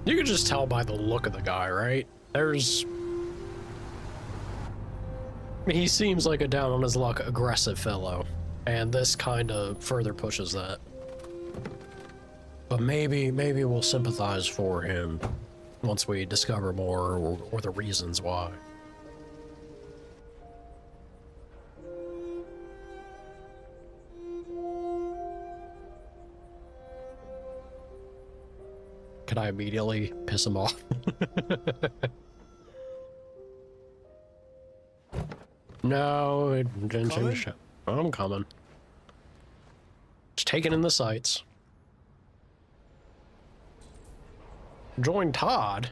You can just tell by the look of the guy, right? He seems like a down on his luck, aggressive fellow, and this kind of further pushes that. But maybe we'll sympathize for him once we discover more or the reasons why. Can I immediately piss him off? No, it didn't change the show. I'm coming. Just taking in the sights. Join Todd.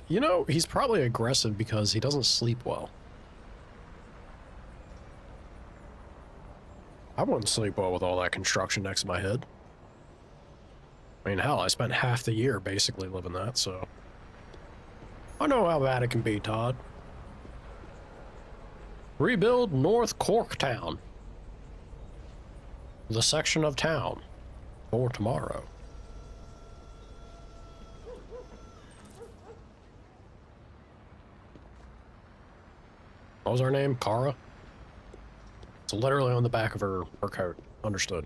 You know, he's probably aggressive because he doesn't sleep well. I wouldn't sleep well with all that construction next to my head. I mean, hell, I spent half the year basically living that, so... I know how bad it can be, Todd. Rebuild North Corktown. The section of town. For tomorrow. What was her name? Kara? It's literally on the back of her coat. Understood.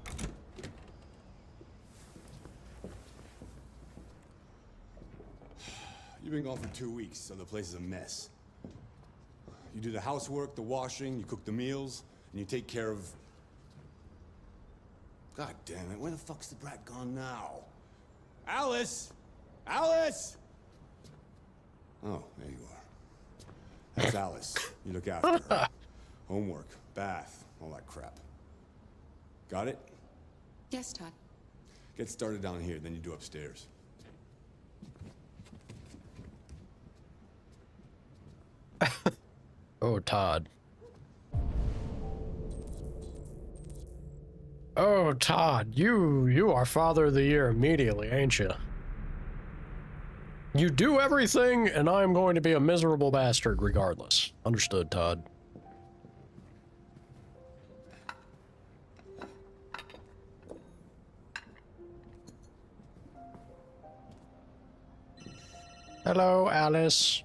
You've been gone for 2 weeks, so the place is a mess. You do the housework, the washing, you cook the meals, and you take care of... God damn it, where the fuck's the brat gone now? Alice! Alice! Oh, there you are. That's Alice. You look after her. Homework, bath, all that crap. Got it? Yes, Todd. Get started down here, then you do upstairs. Oh, Todd. Oh, Todd, you are Father of the Year immediately, ain't you? You do everything, and I'm going to be a miserable bastard regardless. Understood, Todd. Hello, Alice.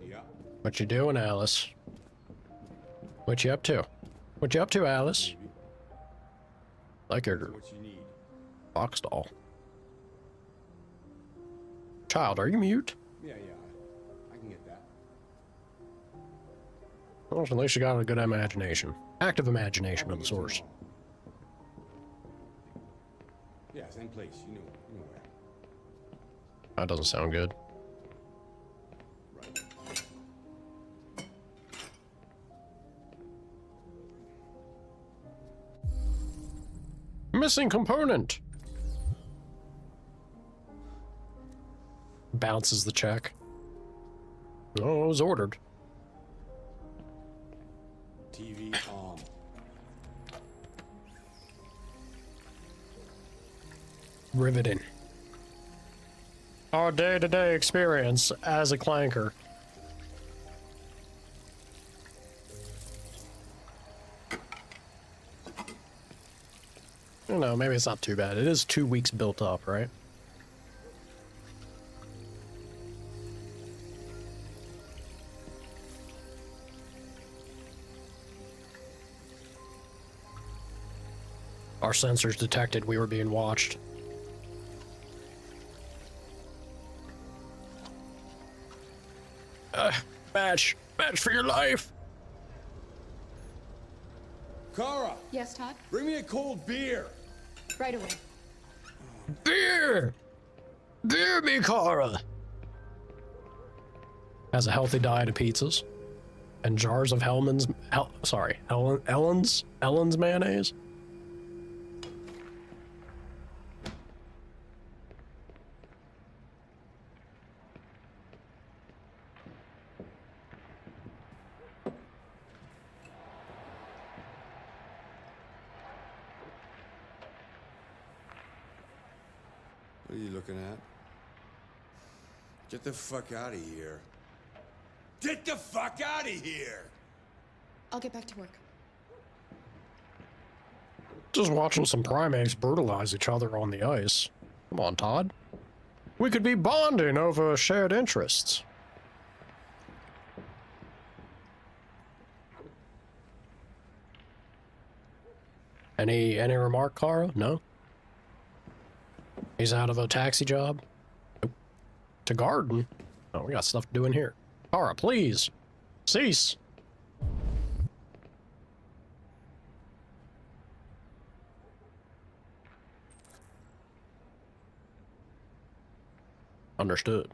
Yeah. What you doing, Alice? What you up to? What you up to, Alice? Maybe. Like your What you need. box doll. Child, are you mute? Yeah, I can get that. Well, at least you got a good imagination. Active imagination of the source. Yeah, same place. You know where. That doesn't sound good. Right. Missing component. Bounces the check. Oh, it was ordered. TV on. Riveting. Our day-to-day experience as a clanker. You know, maybe it's not too bad. It is 2 weeks built up, right? Our sensors detected we were being watched. Match for your life. Kara! Yes, Todd? Bring me a cold beer! Right away. Beer! Beer me, Kara! Has a healthy diet of pizzas. And jars of Ellen's mayonnaise. What are you looking at? Get the fuck out of here. Get the fuck out of here! I'll get back to work. Just watching some primates brutalize each other on the ice. Come on, Todd. We could be bonding over shared interests. Any remark, Kara? No? He's out of a taxi job? Nope. To garden? Oh, we got stuff to do in here. Kara, please! Cease! Understood.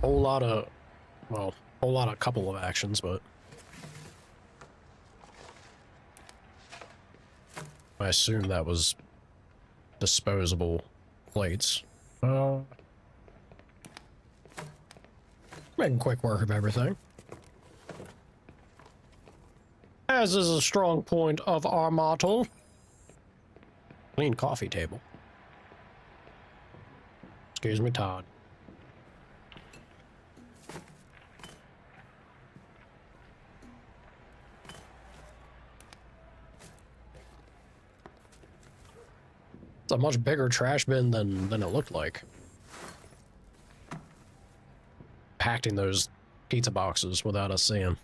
Whole lot of, well, couple of actions, but I assume that was disposable plates. Making quick work of everything. As is a strong point of our motto. Clean coffee table. Excuse me, Todd. It's a much bigger trash bin than it looked like. Packed in those pizza boxes without us seeing.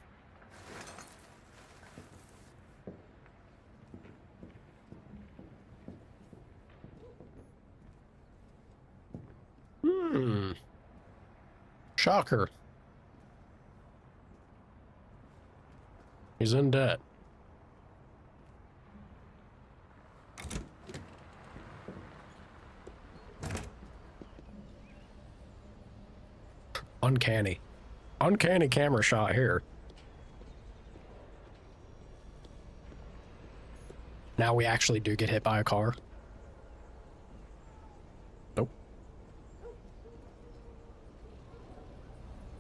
Shocker. He's in debt. Uncanny. Uncanny camera shot here. Now we actually do get hit by a car. Nope.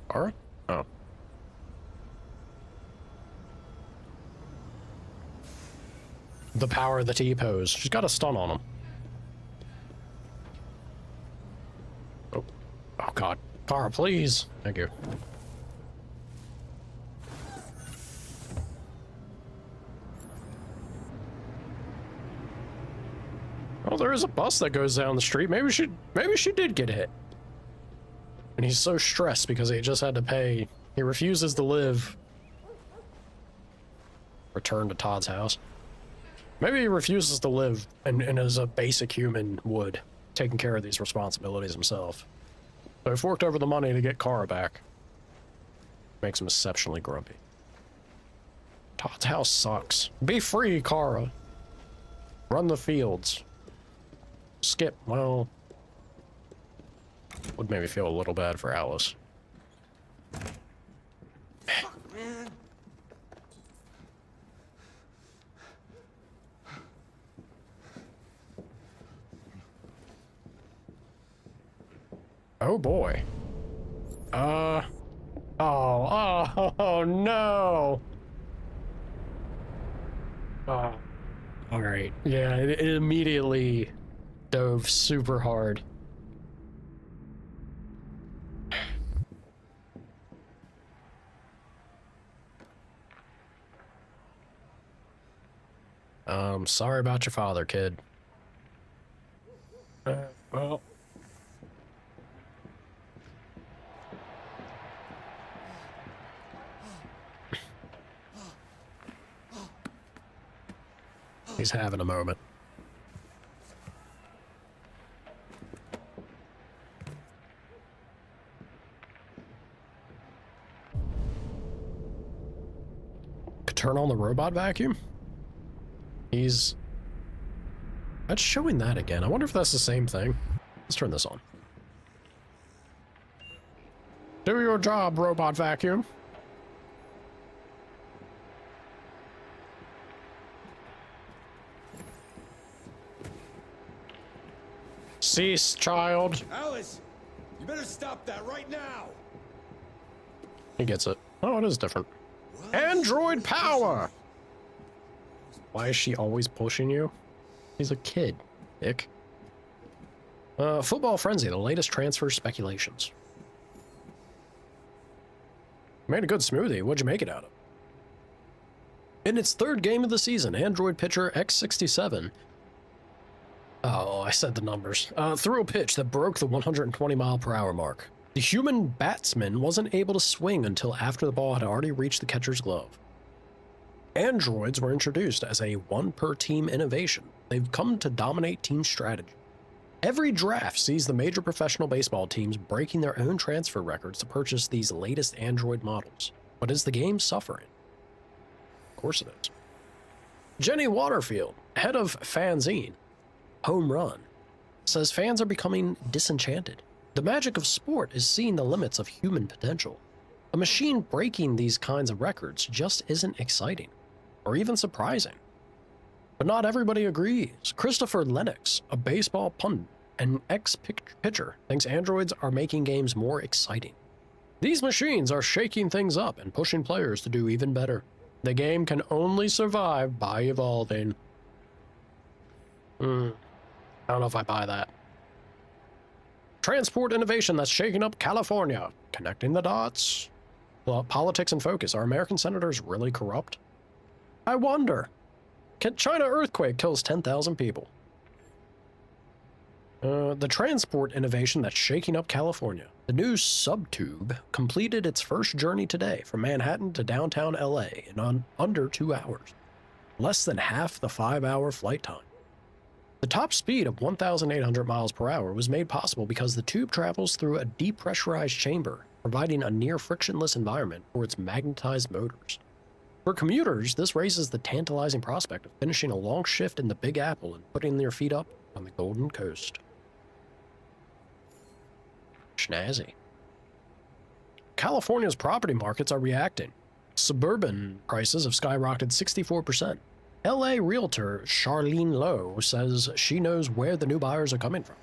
Car? Oh. The power of the T-pose. She's got a stun on him. Oh. Oh, God. Kara, please. Thank you. Oh, there is a bus that goes down the street. Maybe she did get hit. And he's so stressed because he just had to pay. He refuses to live. Return to Todd's house. Maybe he refuses to live and as a basic human would, taking care of these responsibilities himself. So he forked over the money to get Kara back. Makes him exceptionally grumpy. Todd's house sucks. Be free, Kara. Run the fields. Skip, well... would maybe feel a little bad for Alice. Fuck, man. Oh boy. Oh no. Oh. Alright. Yeah, it immediately dove super hard. Sorry about your father, kid. Well. He's having a moment. Could turn on the robot vacuum? That's showing that again. I wonder if that's the same thing. Let's turn this on. Do your job, robot vacuum. Cease, child. Alice, you better stop that right now. He gets it. Oh, it is different. Android power! Why is she always pushing you? He's a kid, Dick. Football Frenzy, the latest transfer speculations. Made a good smoothie. What'd you make it out of? In its third game of the season, Android pitcher X67. Oh, I said the numbers. Threw a pitch that broke the 120-mile-per-hour mark. The human batsman wasn't able to swing until after the ball had already reached the catcher's glove. Androids were introduced as a one-per-team innovation. They've come to dominate team strategy. Every draft sees the major professional baseball teams breaking their own transfer records to purchase these latest Android models. But is the game suffering? Of course it is. Jenny Waterfield, head of Fanzine, Home Run, says fans are becoming disenchanted. The magic of sport is seeing the limits of human potential. A machine breaking these kinds of records just isn't exciting, or even surprising. But not everybody agrees. Christopher Lennox, a baseball pundit and ex-pitcher, thinks androids are making games more exciting. These machines are shaking things up and pushing players to do even better. The game can only survive by evolving. I don't know if I buy that. Transport innovation that's shaking up California. Connecting the dots. Well, politics in focus. Are American senators really corrupt? I wonder. China earthquake kills 10,000 people. The transport innovation that's shaking up California. The new subtube completed its first journey today from Manhattan to downtown LA in under 2 hours. Less than half the 5-hour flight time. The top speed of 1,800 miles per hour was made possible because the tube travels through a depressurized chamber, providing a near frictionless environment for its magnetized motors. For commuters, this raises the tantalizing prospect of finishing a long shift in the Big Apple and putting their feet up on the Golden Coast. Schnazzy. California's property markets are reacting. Suburban prices have skyrocketed 64%. LA realtor Charlene Lowe says she knows where the new buyers are coming from.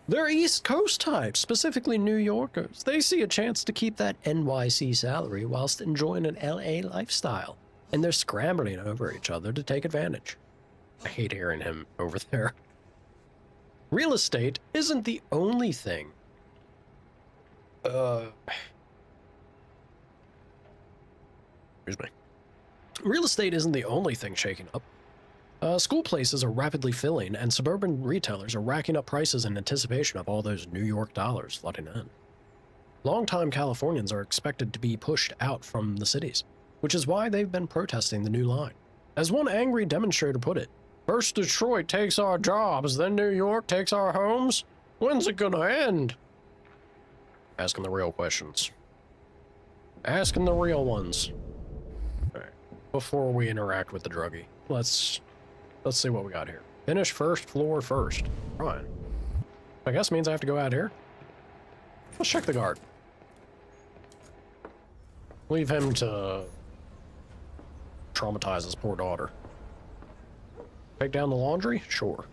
They're East Coast types, specifically New Yorkers. They see a chance to keep that NYC salary whilst enjoying an LA lifestyle, and they're scrambling over each other to take advantage. I hate hearing him over there. Real estate isn't the only thing. Excuse me. Real estate isn't the only thing shaking up. School places are rapidly filling, and suburban retailers are racking up prices in anticipation of all those New York dollars flooding in. Longtime Californians are expected to be pushed out from the cities, which is why they've been protesting the new line. As one angry demonstrator put it, first Detroit takes our jobs, then New York takes our homes? When's it gonna end? Asking the real questions. Asking the real ones. Alright, before we interact with the druggie, let's see what we got here. Finish first floor first. Fine. I guess means I have to go out here. Let's check the guard. Leave him to traumatize his poor daughter. Take down the laundry? Sure.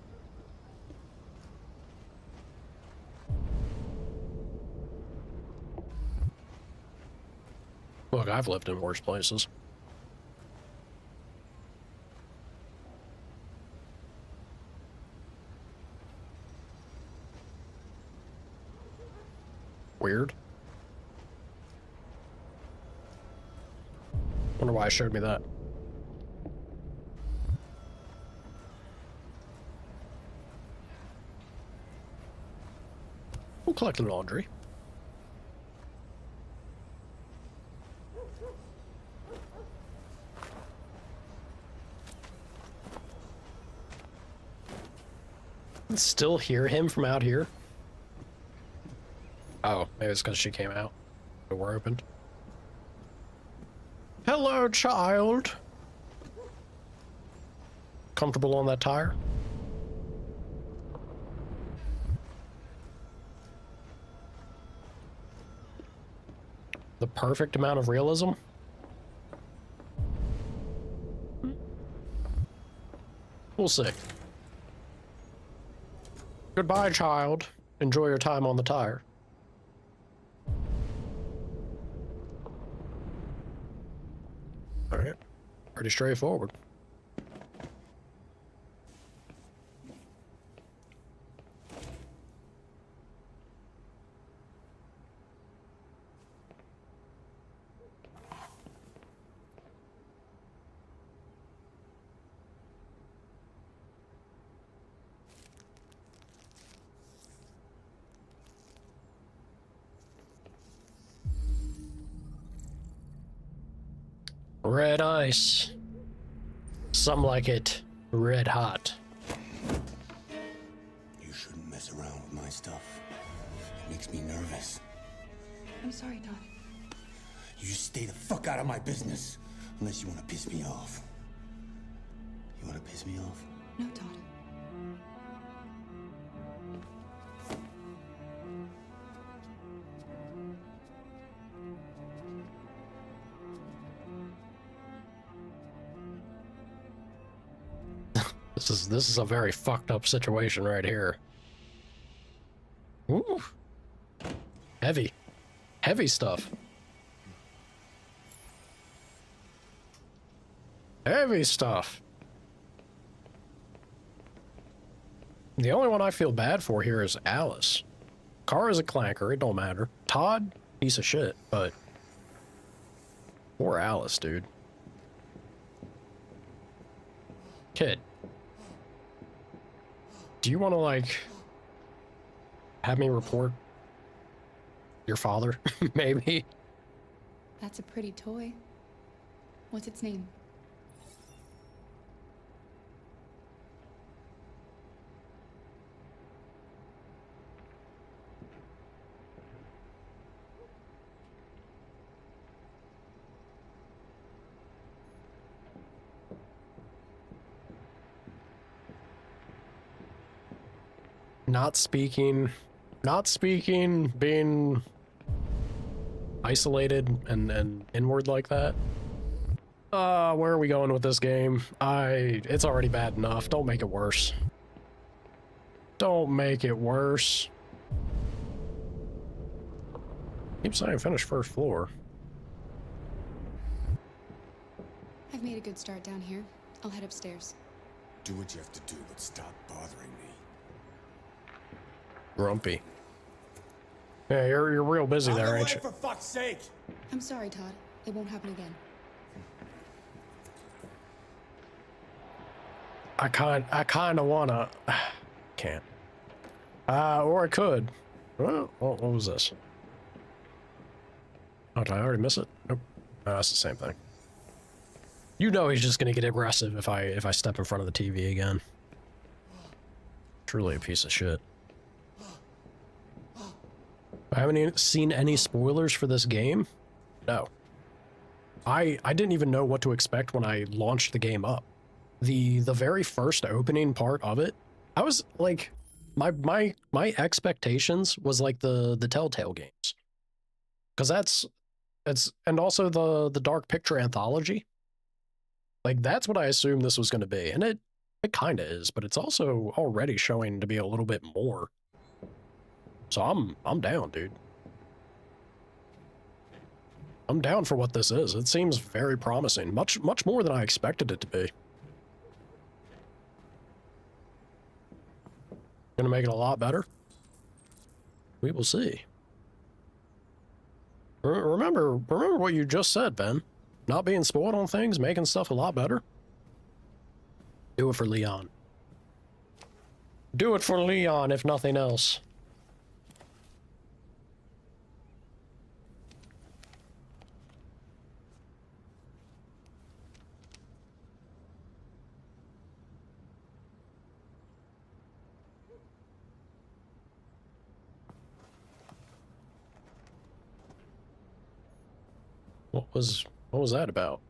Look, I've lived in worse places. Weird. Wonder why it showed me that. We'll collect the laundry. Still hear him from out here? Oh, maybe it's because she came out. The door opened. Hello, child. Comfortable on that tire? The perfect amount of realism? We'll see. Goodbye, child. Enjoy your time on the tire. Pretty straightforward. Red ice. Some like it red hot. You shouldn't mess around with my stuff. It makes me nervous. I'm sorry, Todd. You just stay the fuck out of my business. Unless you want to piss me off. You want to piss me off? No, Todd. This is a very fucked up situation right here. Ooh. Heavy. Heavy stuff. Heavy stuff. The only one I feel bad for here is Alice. Car is a clanker, it don't matter. Todd, piece of shit, but poor Alice, dude. Kid. Do you want to, like, have me report your father? Maybe? That's a pretty toy. What's its name? Not speaking, being isolated and inward like that. Where are we going with this game? It's already bad enough. Don't make it worse. Don't make it worse. Keep saying finish first floor. I've made a good start down here. I'll head upstairs. Do what you have to do, but stop bothering me. Grumpy. Yeah, you're real busy there, ain't you? For fuck's sake! I'm sorry, Todd. It won't happen again. I kind of wanna. Can't. Or I could. Well, what was this? Oh, did I already miss it? Nope. No, that's the same thing. You know he's just gonna get aggressive if I step in front of the TV again. Truly a piece of shit. I haven't even seen any spoilers for this game. No. I didn't even know what to expect when I launched the game up. The very first opening part of it, I was like, my expectations was like the Telltale games, because and also the Dark Picture anthology. Like that's what I assumed this was going to be, and it kind of is, but it's also already showing to be a little bit more. So I'm down, dude. I'm down for what this is. It seems very promising, much more than I expected it to be. Gonna make it a lot better? We will see. Remember what you just said, Ben. Not being spoiled on things, making stuff a lot better. Do it for Leon. Do it for Leon, if nothing else. What was that about?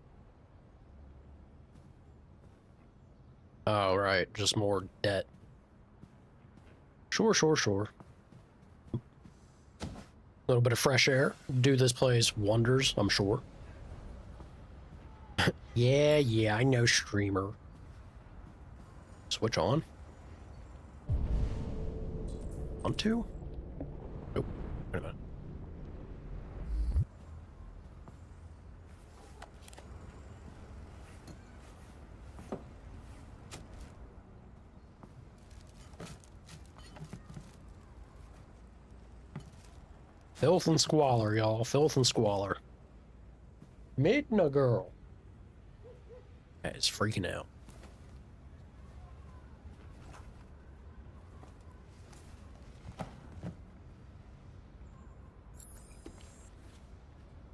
Oh, right, just more debt. Sure. A little bit of fresh air. Do this place wonders, I'm sure. Yeah, I know, streamer. Switch on. On two? Nope. Wait a minute. Filth and squalor, y'all. Filth and squalor. Meeting a girl. That is freaking out.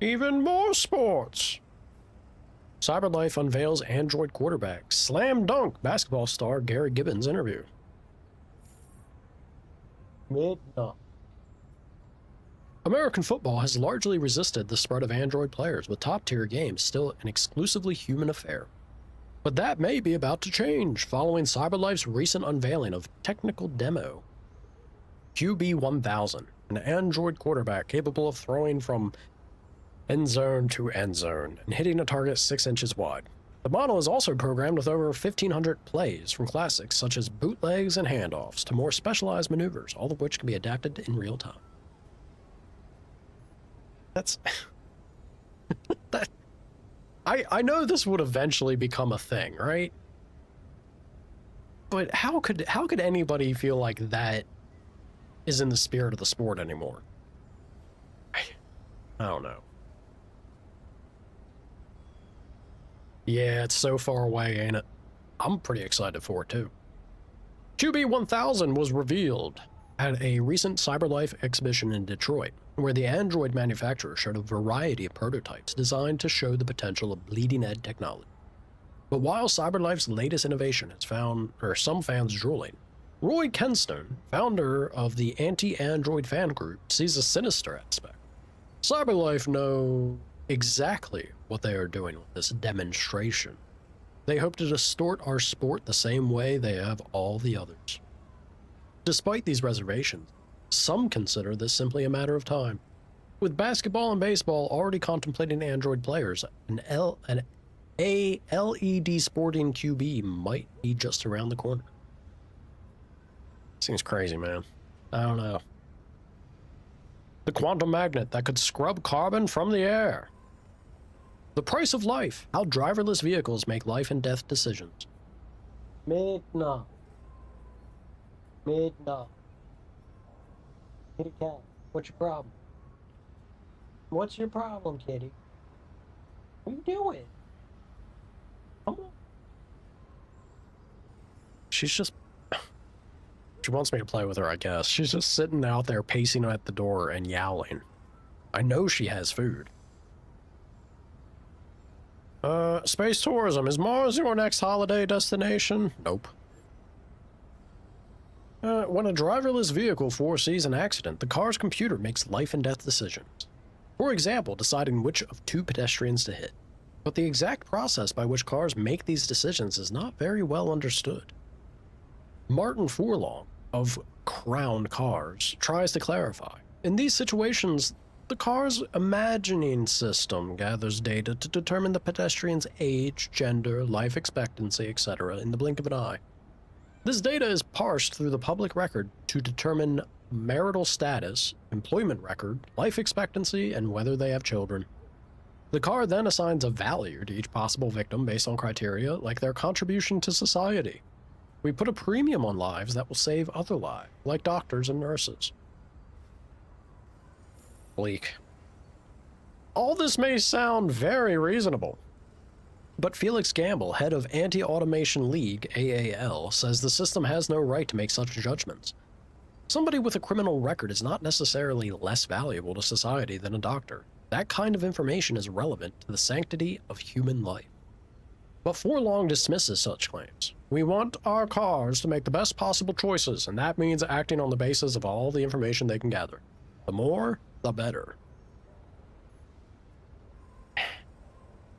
Even more sports. CyberLife unveils Android quarterback. Slam dunk basketball star Gary Gibbons interview. Midnight. American football has largely resisted the spread of Android players, with top-tier games still an exclusively human affair. But that may be about to change following CyberLife's recent unveiling of technical demo. QB1000, an Android quarterback capable of throwing from end zone to end zone and hitting a target 6 inches wide. The model is also programmed with over 1,500 plays, from classics such as bootlegs and handoffs to more specialized maneuvers, all of which can be adapted in real time. That's... I know this would eventually become a thing, right? But how could anybody feel like that is in the spirit of the sport anymore? I don't know. Yeah, it's so far away, ain't it? I'm pretty excited for it, too. QB1000 was revealed at a recent CyberLife exhibition in Detroit, where the Android manufacturer showed a variety of prototypes designed to show the potential of bleeding-edge technology. But while CyberLife's latest innovation has found some fans drooling, Roy Kenstone, founder of the anti-Android fan group, sees a sinister aspect. CyberLife know exactly what they are doing with this demonstration. They hope to distort our sport the same way they have all the others. Despite these reservations, some consider this simply a matter of time. With basketball and baseball already contemplating Android players, a LED sporting QB might be just around the corner. Seems crazy, man. I don't know. The quantum magnet that could scrub carbon from the air. The price of life. How driverless vehicles make life and death decisions. Midnight. Kitty cat, what's your problem? What's your problem, kitty? What are you doing? Come on. She's just... She wants me to play with her, I guess. She's just sitting out there pacing at the door and yowling. I know she has food. Space tourism. Is Mars your next holiday destination? Nope. When a driverless vehicle foresees an accident, the car's computer makes life and death decisions. For example, deciding which of two pedestrians to hit. But the exact process by which cars make these decisions is not very well understood. Martin Furlong, of Crown Cars, tries to clarify. In these situations, the car's imagining system gathers data to determine the pedestrian's age, gender, life expectancy, etc. in the blink of an eye. This data is parsed through the public record to determine marital status, employment record, life expectancy, and whether they have children. The car then assigns a value to each possible victim based on criteria like their contribution to society. We put a premium on lives that will save other lives, like doctors and nurses. Bleak. All this may sound very reasonable, but Felix Gamble, head of Anti-Automation League, AAL, says the system has no right to make such judgments. Somebody with a criminal record is not necessarily less valuable to society than a doctor. That kind of information is relevant to the sanctity of human life. But Furlong dismisses such claims. We want our cars to make the best possible choices, and that means acting on the basis of all the information they can gather. The more, the better.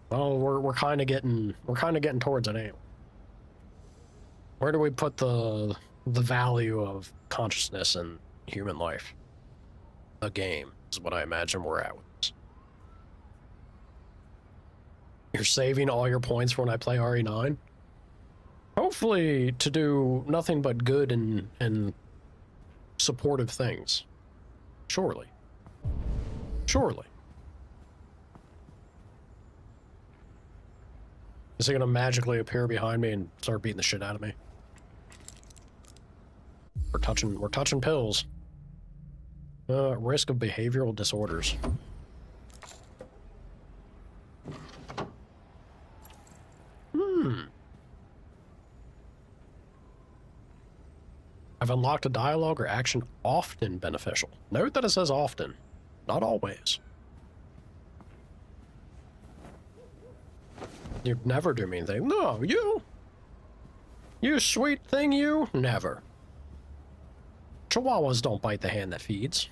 Well, we're kind of getting towards it anyway. Where do we put the value of consciousness in human life? The game is what I imagine we're at with this. You're saving all your points for when I play RE9? Hopefully to do nothing but good and supportive things. Surely. Surely. Is he gonna magically appear behind me and start beating the shit out of me? We're touching pills. Risk of behavioral disorders. I've unlocked a dialogue or action often beneficial. Note that it says often, not always. You'd never do mean thing. No, you! You sweet thing, you! Never. Chihuahuas don't bite the hand that feeds.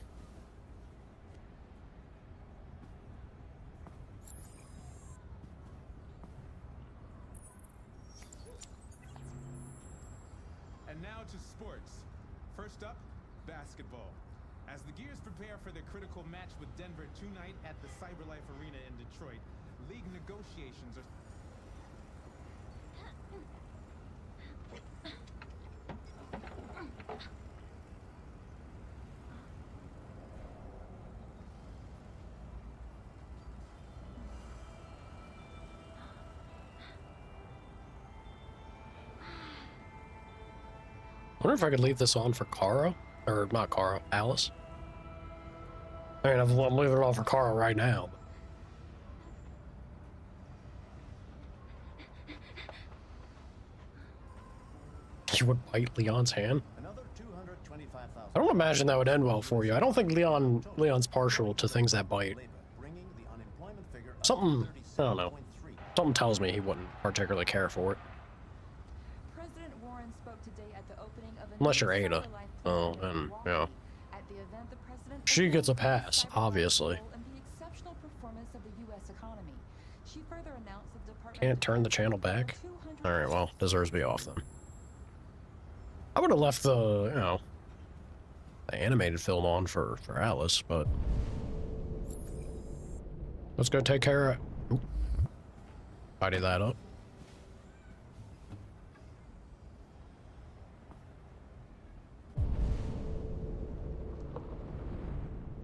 And now to sports. First up, basketball. As the Gears prepare for their critical match with Denver tonight at the CyberLife Arena in Detroit, league negotiations are... I wonder if I could leave this on for Kara, or not Kara, Alice. I mean, I'm leaving it on for Kara right now. You would bite Leon's hand? Another 225,000. I don't imagine that would end well for you. I don't think Leon's partial to things that bite. Bringing the unemployment figure up Something, to I don't know. 37.3. Something tells me he wouldn't particularly care for it. President Warren spoke today at the opening of a Unless new you're Ada. CyberLife Oh, Foundation and, in yeah. Raleigh. At the event, the president She gets a acknowledged pass, CyberLife's obviously. role in the exceptional performance of the U.S. economy. She further announced the department Can't turn the channel back? Alright, well, deserves to be off then. I would have left the, you know, the animated film on for Alice, but let's go take care of it. Oop. Tidy that up.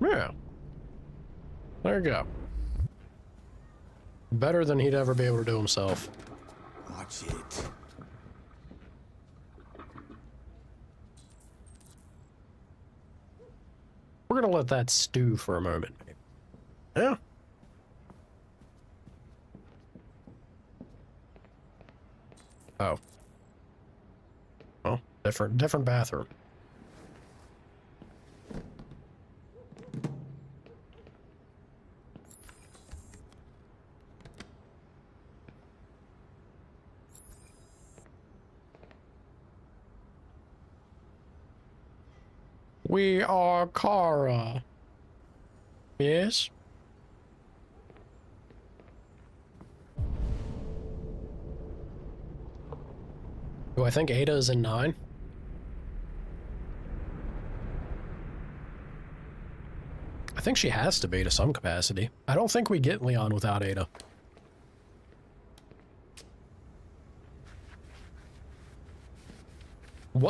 Yeah. There you go. Better than he'd ever be able to do himself. Watch it. We're gonna let that stew for a moment. Yeah. Oh. Well, different bathroom. We are Kara. Yes? Do I think Ada is in 9? I think she has to be to some capacity. I don't think we get Leon without Ada.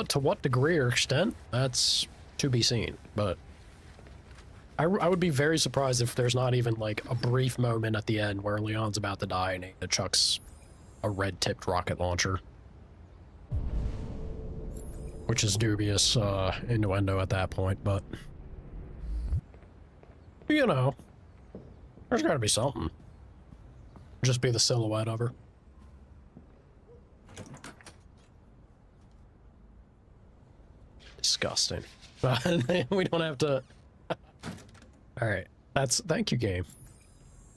To what degree or extent? That's to be seen, but I would be very surprised if there's not even like a brief moment at the end where Leon's about to die and Ada chucks a red-tipped rocket launcher. Which is dubious innuendo at that point, but you know, there's gotta be something. Just be the silhouette of her. Disgusting. We don't have to. All right, thank you, game.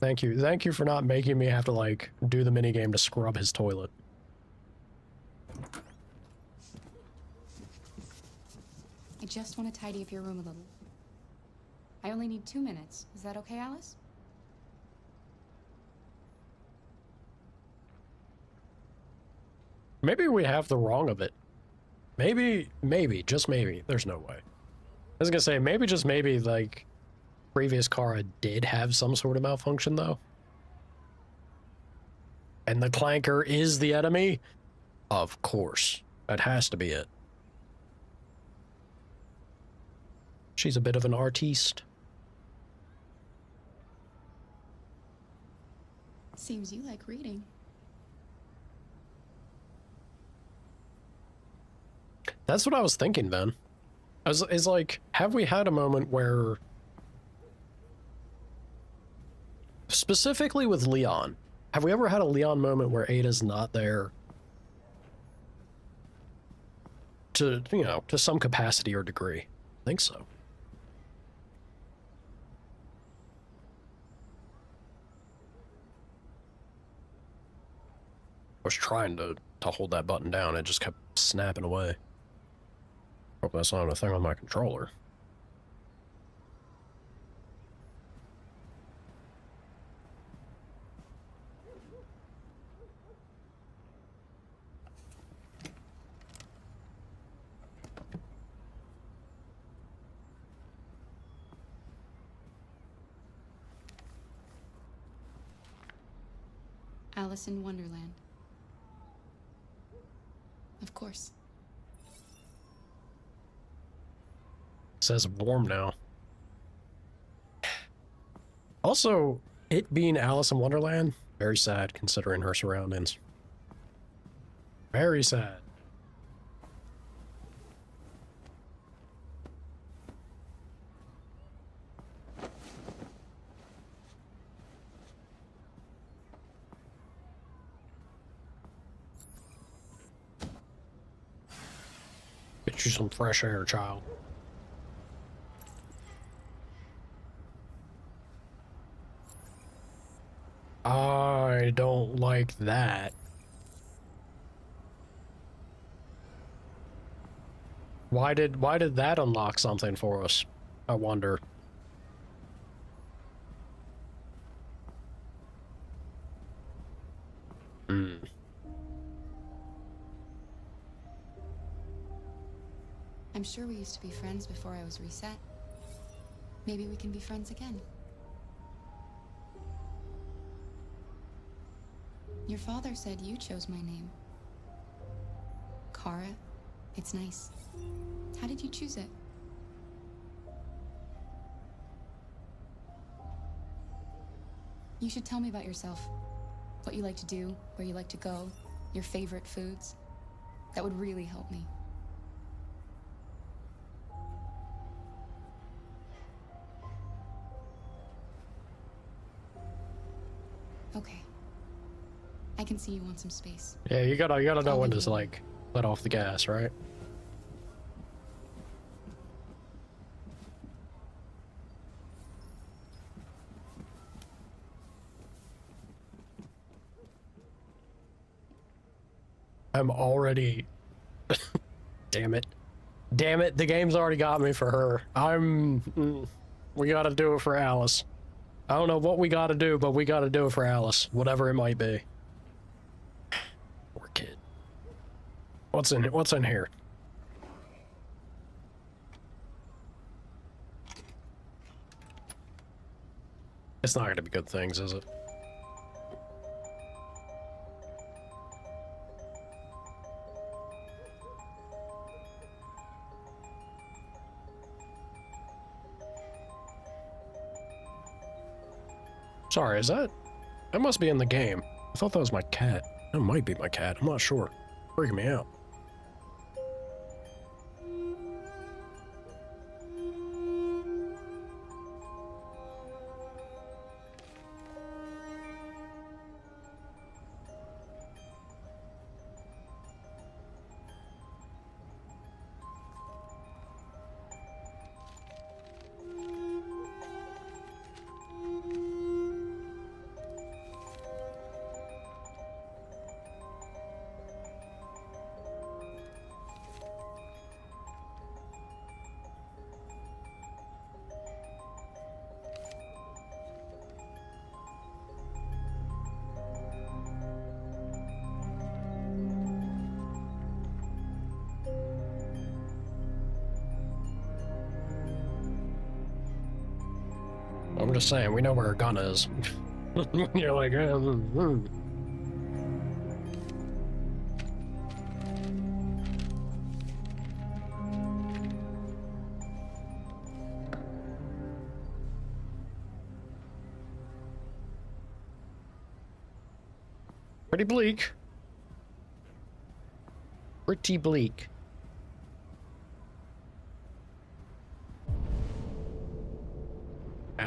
Thank you for not making me have to like do the mini game to scrub his toilet. I just want to tidy up your room a little. I only need 2 minutes. Is that okay, Alice? Maybe we have the wrong of it. Maybe, just maybe. There's no way. I was gonna say, maybe, just maybe, like, previous Kara did have some sort of malfunction, though. And the clanker is the enemy? Of course. That has to be it. She's a bit of an artiste. Seems you like reading. That's what I was thinking, Ben. It's like, have we had a moment where, specifically with Leon, have we ever had a Leon moment where Ada's not there to, you know, to some capacity or degree? I think so. I was trying to hold that button down. It just kept snapping away. Hope that's not a thing on my controller. Alice in Wonderland. Of course. Says warm now. Also, it being Alice in Wonderland, very sad considering her surroundings. Very sad. Get you some fresh air, child. I don't like that. Why did that unlock something for us? I wonder. I'm sure we used to be friends before I was reset. Maybe we can be friends again. Your father said you chose my name. Kara, it's nice. How did you choose it? You should tell me about yourself. What you like to do, where you like to go, your favorite foods. That would really help me. Okay. I can see you want some space. Yeah, you gotta know when to like let off the gas, right? I'm already damn it. Damn it, the game's already got me for her. We gotta do it for Alice. I don't know what we gotta do, but we gotta do it for Alice, whatever it might be. Poor kid. What's in here? It's not gonna be good things, is it? Sorry, is that must be in the game. I thought that was my cat. That might be my cat. I'm not sure. Freaking me out. I'm just saying, we know where her gun is. You're like, Pretty bleak. Pretty bleak.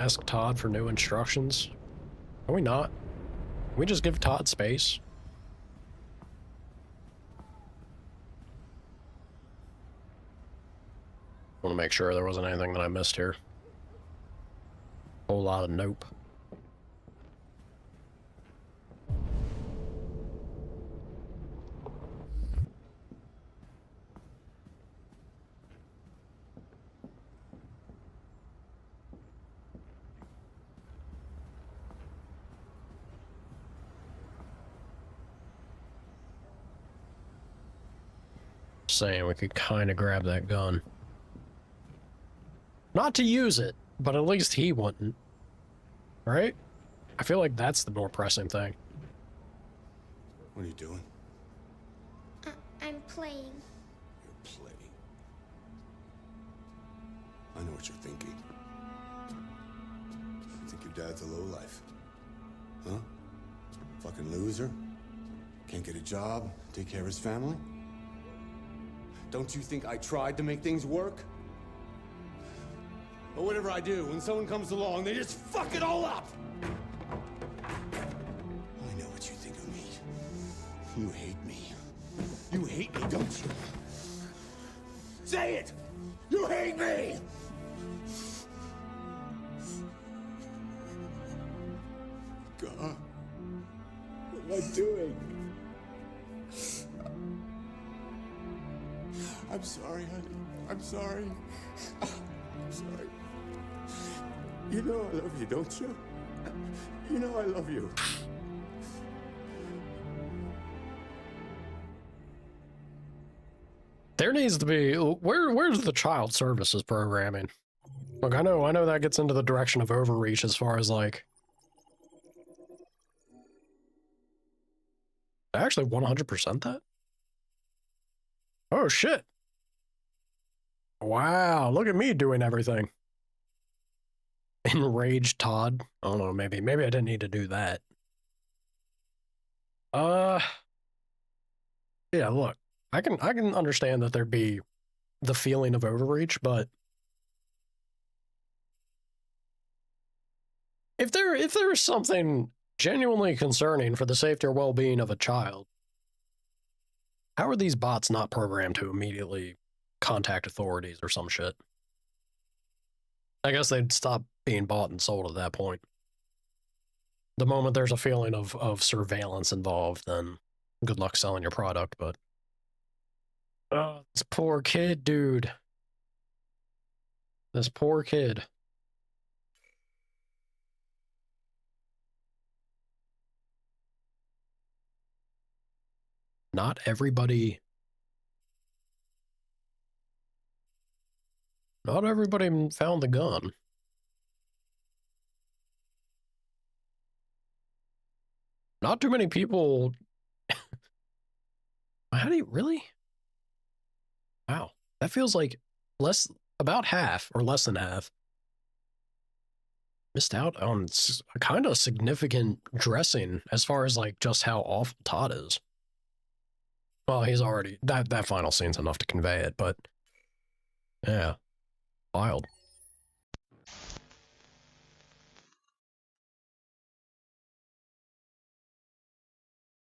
ask Todd for new instructions? Can we not? Can we just give Todd space? Want to make sure there wasn't anything that I missed here. Whole lot of nope. Saying we could kind of grab that gun. Not to use it, but at least he wouldn't. Right? I feel like that's the more pressing thing. What are you doing? I'm playing. You're playing. I know what you're thinking. You think your dad's a lowlife? Huh? Fucking loser? Can't get a job, take care of his family? Don't you think I tried to make things work? But whatever I do, when someone comes along, they just fuck it all up! I know what you think of me. You hate me. You hate me, don't you? Say it! You hate me! God, what am I doing? I'm sorry, honey. I'm sorry. I'm sorry. You know I love you, don't you? You know I love you. There needs to be where's the child services programming? Look, I know that gets into the direction of overreach as far as like actually 100% that? Oh shit. Wow, look at me doing everything. Enraged Todd. I don't know, maybe I didn't need to do that. Yeah, look. I can understand that there'd be the feeling of overreach, but if there is something genuinely concerning for the safety or well-being of a child, how are these bots not programmed to immediately contact authorities or some shit? I guess they'd stop being bought and sold at that point. The moment there's a feeling of surveillance involved, then good luck selling your product, but oh, this poor kid, dude. This poor kid. Not everybody found the gun. Not too many people. How do you really? Wow, that feels like about half or less than half missed out on a kind of significant dressing as far as like just how awful Todd is. Well, he's already that final scene's enough to convey it, but yeah, wild.